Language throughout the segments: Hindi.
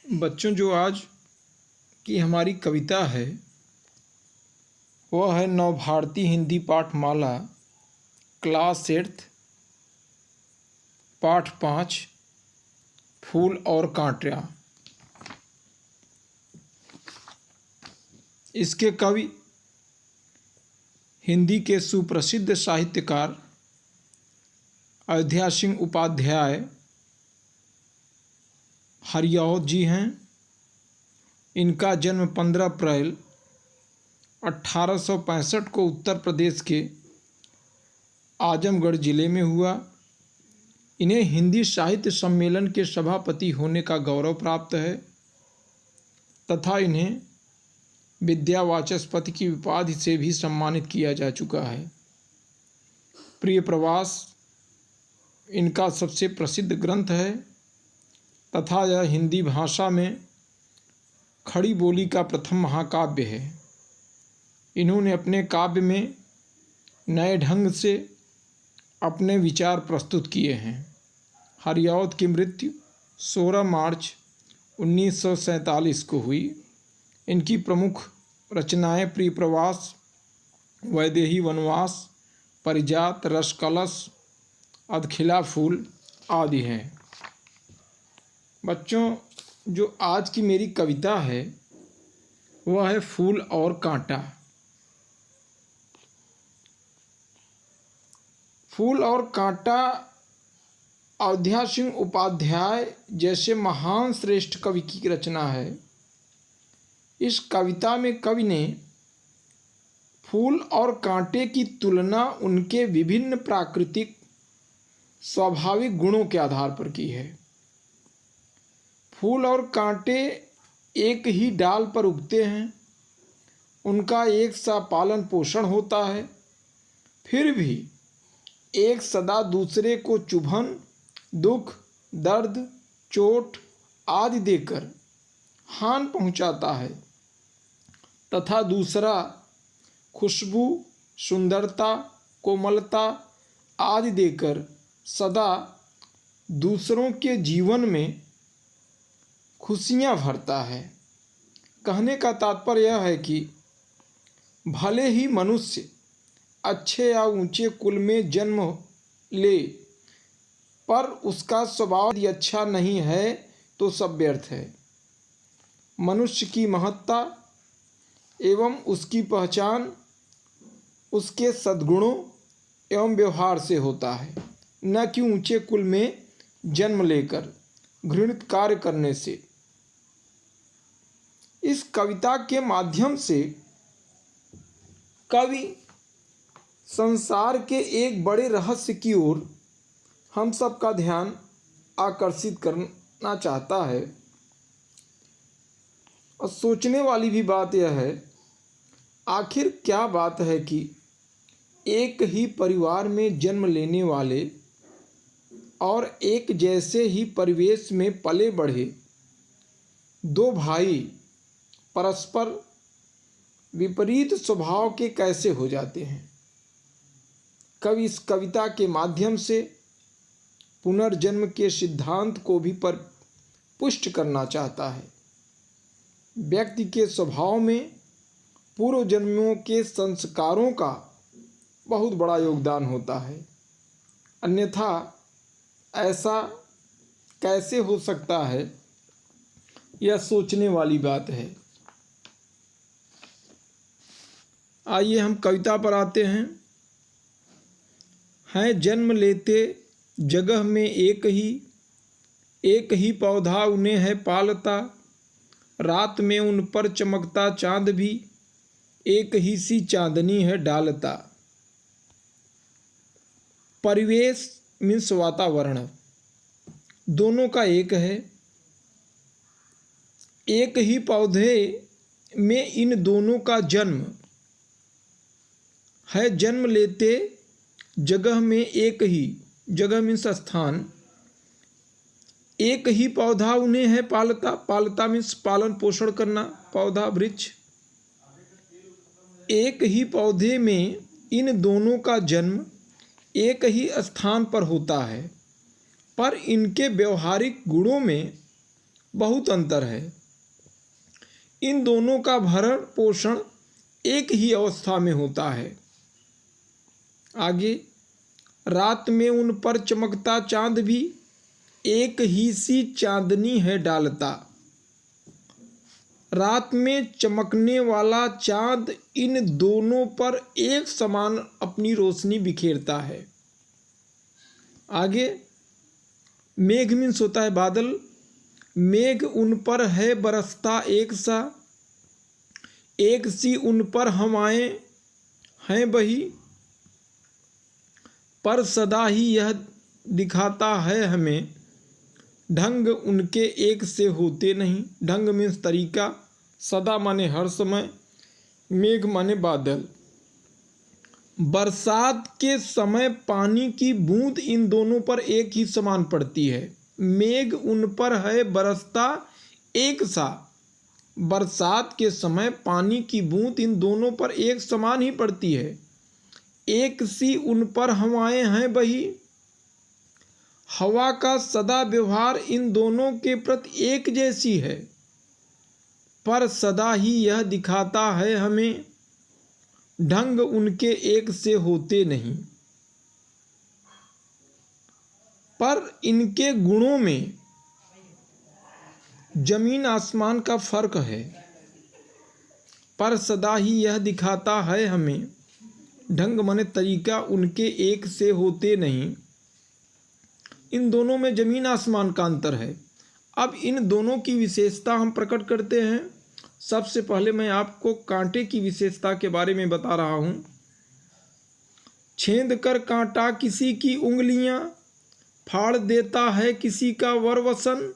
बच्चों, जो आज की हमारी कविता है वह है नवभारती हिंदी पाठमाला क्लास 8 पाठ 5 फूल और कांटियाँ। इसके कवि हिंदी के सुप्रसिद्ध साहित्यकार अयोध्या सिंह उपाध्याय हरिऔध जी हैं। इनका जन्म 15 अप्रैल 1865 को उत्तर प्रदेश के आजमगढ़ जिले में हुआ। इन्हें हिंदी साहित्य सम्मेलन के सभापति होने का गौरव प्राप्त है तथा इन्हें विद्या वाचस्पति की उपाधि से भी सम्मानित किया जा चुका है। प्रिय प्रवास इनका सबसे प्रसिद्ध ग्रंथ है तथा यह हिंदी भाषा में खड़ी बोली का प्रथम महाकाव्य है। इन्होंने अपने काव्य में नए ढंग से अपने विचार प्रस्तुत किए हैं। हरिऔध की मृत्यु 16 मार्च 1947 को हुई। इनकी प्रमुख रचनाएं प्रिय प्रवास, वैदेही वनवास, परिजात, रसकलश, अधखिला फूल आदि हैं। बच्चों, जो आज की मेरी कविता है वह है फूल और कांटा। फूल और कांटा अयोध्या सिंह उपाध्याय जैसे महान श्रेष्ठ कवि की रचना है। इस कविता में कवि ने फूल और कांटे की तुलना उनके विभिन्न प्राकृतिक स्वाभाविक गुणों के आधार पर की है। फूल और कांटे एक ही डाल पर उगते हैं, उनका एक सा पालन पोषण होता है, फिर भी एक सदा दूसरे को चुभन, दुख, दर्द, चोट आदि देकर हानि पहुंचाता है तथा दूसरा खुशबू, सुंदरता, कोमलता आदि देकर सदा दूसरों के जीवन में खुशियाँ भरता है। कहने का तात्पर्य यह है कि भले ही मनुष्य अच्छे या ऊंचे कुल में जन्म ले, पर उसका स्वभाव यदि अच्छा नहीं है तो सब व्यर्थ है। मनुष्य की महत्ता एवं उसकी पहचान उसके सद्गुणों एवं व्यवहार से होता है, न कि ऊंचे कुल में जन्म लेकर घृणित कार्य करने से। इस कविता के माध्यम से कवि संसार के एक बड़े रहस्य की ओर हम सब का ध्यान आकर्षित करना चाहता है। और सोचने वाली भी बात यह है, आखिर क्या बात है कि एक ही परिवार में जन्म लेने वाले और एक जैसे ही परिवेश में पले बढ़े दो भाई परस्पर विपरीत स्वभाव के कैसे हो जाते हैं। कवि इस कविता के माध्यम से पुनर्जन्म के सिद्धांत को भी पुष्ट करना चाहता है। व्यक्ति के स्वभाव में पूर्व जन्मों के संस्कारों का बहुत बड़ा योगदान होता है, अन्यथा ऐसा कैसे हो सकता है, यह सोचने वाली बात है। आइए हम कविता पर आते हैं। जन्म लेते जगह में एक ही पौधा उन्हें है पालता, रात में उन पर चमकता चांद भी एक ही सी चांदनी है डालता। परिवेश मीन्स वातावरण दोनों का एक है। एक ही पौधे में इन दोनों का जन्म है। जन्म लेते जगह में एक ही, जगह मीन्स स्थान, एक ही पौधा उन्हें है पालता। पालता मीन्स पालन पोषण करना, पौधा वृक्ष। एक ही पौधे में इन दोनों का जन्म एक ही स्थान पर होता है, पर इनके व्यवहारिक गुणों में बहुत अंतर है। इन दोनों का भरण पोषण एक ही अवस्था में होता है। आगे, रात में उन पर चमकता चांद भी एक ही सी चांदनी है डालता। रात में चमकने वाला चांद इन दोनों पर एक समान अपनी रोशनी बिखेरता है। आगे, मेघ मीन्स होता है बादल। मेघ उन पर है बरसता एक सा, एक सी उन पर हवाएं हैं बही। पर सदा ही यह दिखाता है हमें, ढंग उनके एक से होते नहीं। ढंग मीन्स तरीका, सदा माने हर समय, मेघ माने बादल। बरसात के समय पानी की बूंद इन दोनों पर एक ही समान पड़ती है। मेघ उन पर है बरसता एक सा। बरसात के समय पानी की बूंद इन दोनों पर एक समान ही पड़ती है। एक सी उन पर हवाएं हैं बही। हवा का सदा व्यवहार इन दोनों के प्रति एक जैसी है। पर सदा ही यह दिखाता है हमें, ढंग उनके एक से होते नहीं। पर इनके गुणों में जमीन आसमान का फर्क है। पर सदा ही यह दिखाता है हमें, ढंग माने तरीका, उनके एक से होते नहीं। इन दोनों में जमीन आसमान का अंतर है। अब इन दोनों की विशेषता हम प्रकट करते हैं। सबसे पहले मैं आपको कांटे की विशेषता के बारे में बता रहा हूँ। छेद कर कांटा किसी की उंगलियां, फाड़ देता है किसी का वरवसन।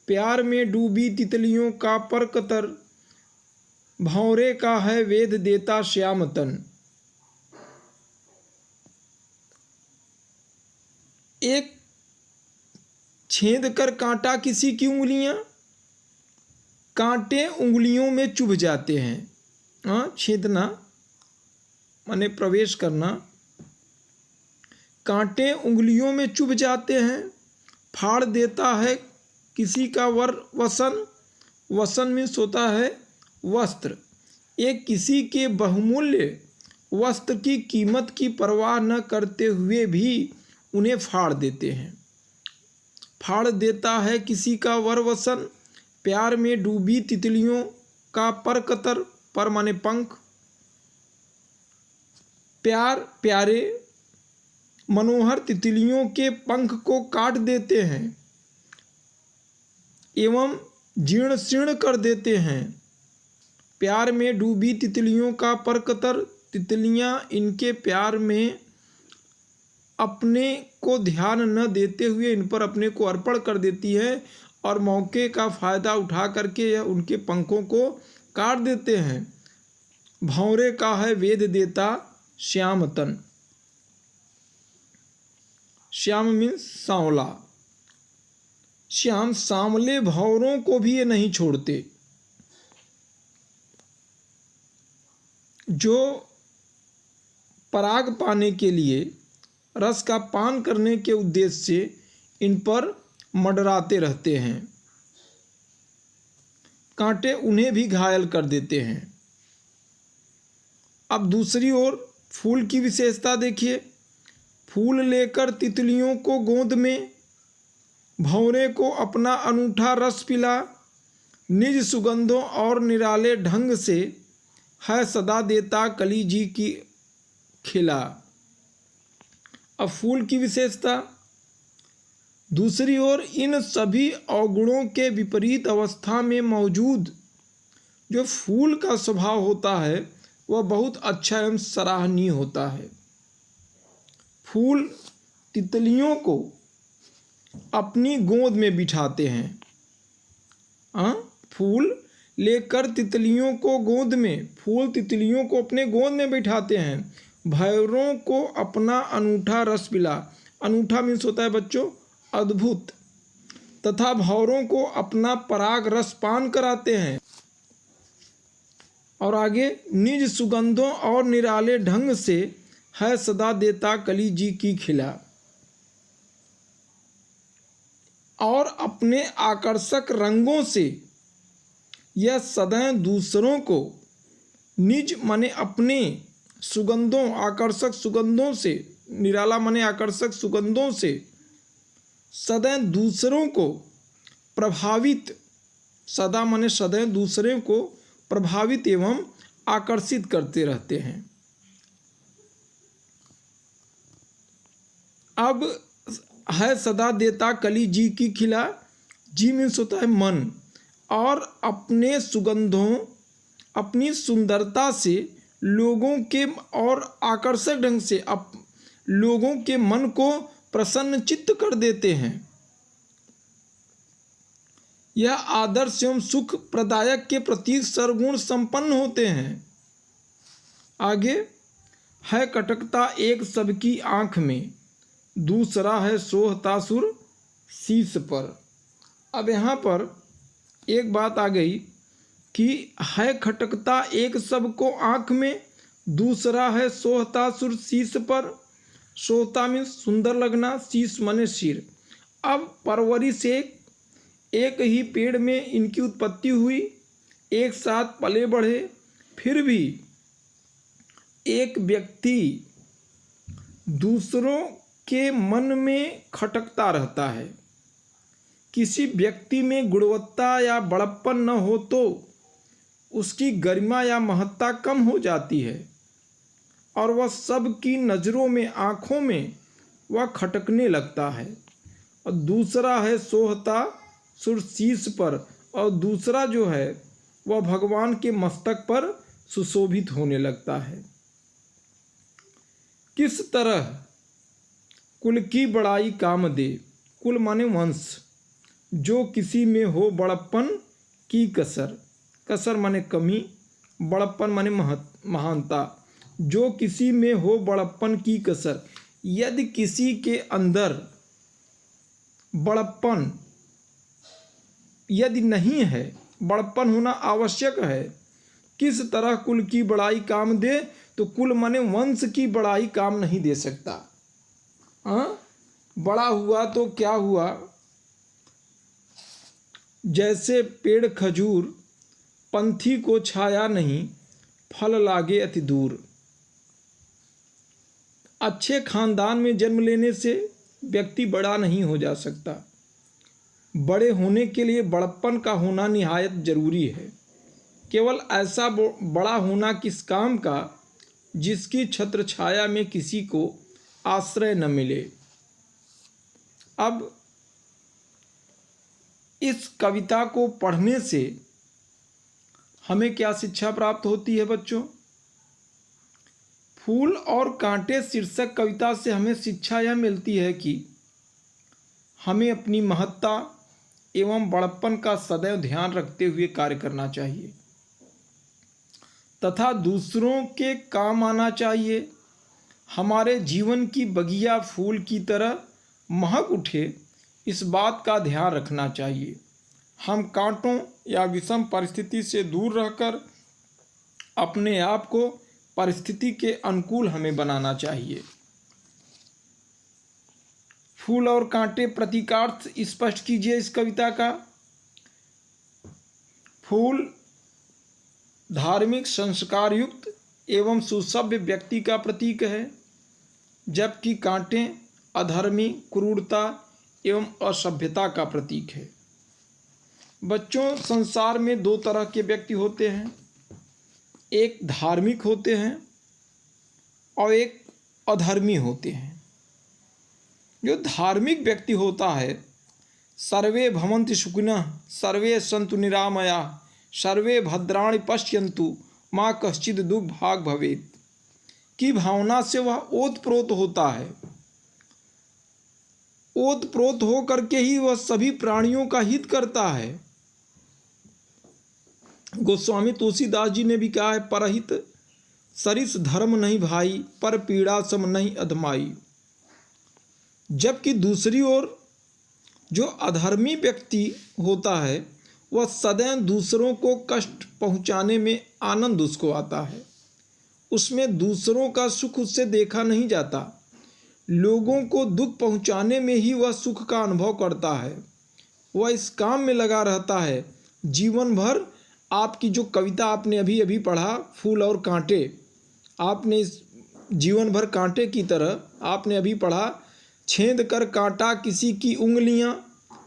प्यार में डूबी तितलियों का पर कतर, भंवरे का है वेद देता श्याम तन। एक, छेद कर कांटा किसी की उंगलियां, कांटे उंगलियों में चुभ जाते हैं। हाँ, छेदना माने प्रवेश करना। कांटे उंगलियों में चुभ जाते हैं। फाड़ देता है किसी का वसन। वसन मीन्स होता है वस्त्र। एक किसी के बहुमूल्य वस्त्र की कीमत की परवाह न करते हुए भी उन्हें फाड़ देते हैं। फाड़ देता है किसी का वसन। प्यार में डूबी तितलियों का पर कतर, पर माने पंख। प्यारे मनोहर तितलियों के पंख को काट देते हैं एवं जीर्ण शीर्ण कर देते हैं। प्यार में डूबी तितलियों का पर कतर, तितलियां इनके प्यार में अपने को ध्यान न देते हुए इन पर अपने को अर्पण कर देती है और मौके का फायदा उठा करके यह उनके पंखों को काट देते हैं। भंवरे का है वेद देता श्याम तन। श्याम मीन्स सांवला। श्याम सांवले भंवरों को भी ये नहीं छोड़ते। जो पराग पाने के लिए, रस का पान करने के उद्देश्य से इन पर मंडराते रहते हैं। कांटे उन्हें भी घायल कर देते हैं। अब दूसरी ओर फूल की विशेषता देखिए। फूल लेकर तितलियों को गोद में, भंवरे को अपना अनूठा रस पिला। निज सुगंधों और निराले ढंग से है सदा देता कली जी की खिला। अब फूल की विशेषता। दूसरी ओर इन सभी अवगुणों के विपरीत अवस्था में मौजूद जो फूल का स्वभाव होता है वह बहुत अच्छा एवं सराहनीय होता है। फूल तितलियों को अपनी गोद में बिठाते हैं। फूल लेकर तितलियों को गोद में, फूल तितलियों को अपने गोद में बिठाते हैं। भंवरों को अपना अनूठा रस पिला। अनूठा मीन्स होता है बच्चों अद्भुत। तथा भंवरों को अपना पराग रस पान कराते हैं। और आगे, निज सुगंधों और निराले ढंग से है सदा देता कली जी की खिला। और अपने आकर्षक रंगों से यह सदैव दूसरों को निज माने अपने सुगंधों, आकर्षक सुगंधों से, निराला माने आकर्षक सुगंधों से सदैव दूसरों को प्रभावित, सदा माने सदैव दूसरे को प्रभावित एवं आकर्षित करते रहते हैं। अब है सदा देता कली जी की खिला, जी मीन्स होता है मन, और अपने सुगंधों, अपनी सुंदरता से लोगों के और आकर्षक ढंग से लोगों के मन को प्रसन्नचित्त कर देते हैं। यह आदर्श एवं सुख प्रदायक के प्रतीक सर्वगुण संपन्न होते हैं। आगे है कटकता एक सबकी आंख में, दूसरा है सोहतासुर शीश पर। अब यहाँ पर एक बात आ गई कि है खटकता एक सबको आंख में, दूसरा है सोहतासुर शीश पर। सोहता में सुंदर लगना, शीश माने सिर। अब परवरिश एक ही पेड़ में इनकी उत्पत्ति हुई, एक साथ पले बढ़े, फिर भी एक व्यक्ति दूसरों के मन में खटकता रहता है। किसी व्यक्ति में गुणवत्ता या बड़प्पन न हो तो उसकी गरिमा या महत्ता कम हो जाती है और वह सबकी नज़रों में, आँखों में वह खटकने लगता है। और दूसरा है सोहता सुरशीश पर, और दूसरा जो है वह भगवान के मस्तक पर सुशोभित होने लगता है। किस तरह कुल की बड़ाई काम दे, कुल माने वंश, जो किसी में हो बड़प्पन की कसर, कसर माने कमी, बड़प्पन माने महानता, जो किसी में हो बड़प्पन की कसर। यदि किसी के अंदर बड़प्पन यदि नहीं है, बड़प्पन होना आवश्यक है, किस तरह कुल की बड़ाई काम दे, तो कुल माने वंश की बड़ाई काम नहीं दे सकता। बड़ा हुआ तो क्या हुआ, जैसे पेड़ खजूर पंथी को छाया नहीं, फल लागे अति दूर। अच्छे खानदान में जन्म लेने से व्यक्ति बड़ा नहीं हो जा सकता। बड़े होने के लिए बड़प्पन का होना निहायत जरूरी है। केवल ऐसा बड़ा होना किस काम का जिसकी छत्र छाया में किसी को आश्रय न मिले। अब इस कविता को पढ़ने से हमें क्या शिक्षा प्राप्त होती है बच्चों? फूल और कांटे शीर्षक कविता से हमें शिक्षा यह मिलती है कि हमें अपनी महत्ता एवं बड़प्पन का सदैव ध्यान रखते हुए कार्य करना चाहिए तथा दूसरों के काम आना चाहिए। हमारे जीवन की बगिया फूल की तरह महक उठे, इस बात का ध्यान रखना चाहिए। हम कांटों या विषम परिस्थिति से दूर रहकर अपने आप को परिस्थिति के अनुकूल हमें बनाना चाहिए। फूल और कांटे प्रतीकार्थ स्पष्ट कीजिए इस कविता का। फूल धार्मिक संस्कार युक्त एवं सुसभ्य व्यक्ति का प्रतीक है, जबकि कांटे अधर्मी, क्रूरता एवं असभ्यता का प्रतीक है। बच्चों, संसार में दो तरह के व्यक्ति होते हैं, एक धार्मिक होते हैं और एक अधर्मी होते हैं। जो धार्मिक व्यक्ति होता है, सर्वे भवन्ति सुखिनः सर्वे सन्तु निरामयाः सर्वे भद्राणि पश्यन्तु माँ कश्चित् दुर्भाग् भवेत् की भावना से वह ओतप्रोत होता है। ओतप्रोत हो करके ही वह सभी प्राणियों का हित करता है। गोस्वामी तुलसीदास जी ने भी कहा है, परहित सरिस धर्म नहीं भाई, पर पीड़ा सम नहीं अधमाई। जबकि दूसरी ओर जो अधर्मी व्यक्ति होता है, वह सदैव दूसरों को कष्ट पहुंचाने में आनंद उसको आता है। उसमें दूसरों का सुख उससे देखा नहीं जाता, लोगों को दुख पहुंचाने में ही वह सुख का अनुभव करता है। वह इस काम में लगा रहता है जीवन भर। आपकी जो कविता आपने अभी अभी पढ़ा, फूल और कांटे, आपने इस जीवन भर कांटे की तरह आपने अभी पढ़ा, छेद कर कांटा किसी की उंगलियां,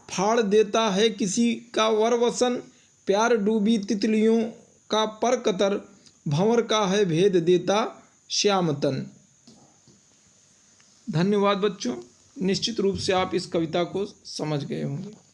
फाड़ देता है किसी का वरवसन, प्यार डूबी तितलियों का पर कतर, भंवर का है भेद देता श्यामतन। धन्यवाद बच्चों, निश्चित रूप से आप इस कविता को समझ गए होंगे।